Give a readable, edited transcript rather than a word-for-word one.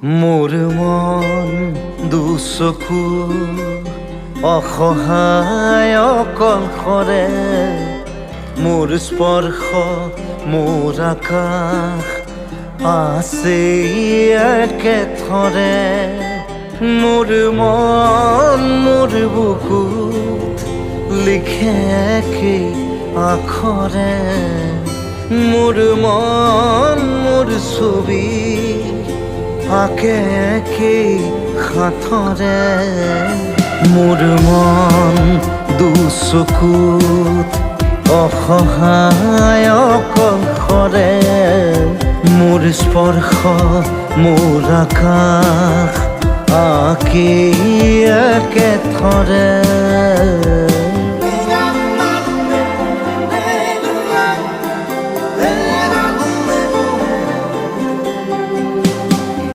মোৰ মন দুচকু অসহায় অকলশৰে, মোৰ স্পৰ্শ মোৰ আকাশ আছে একেথৰে। মোৰ মন মোৰ বুকুত লিখে একেই আখৰে, মোৰ মন মোৰ ছবি আঁকে একেই সাঁথৰে। মোৰ মন দুচকুত অসহায় অকলশৰে, মোৰ স্পৰ্শ মোৰ আকাশ আঁকি একেথৰে।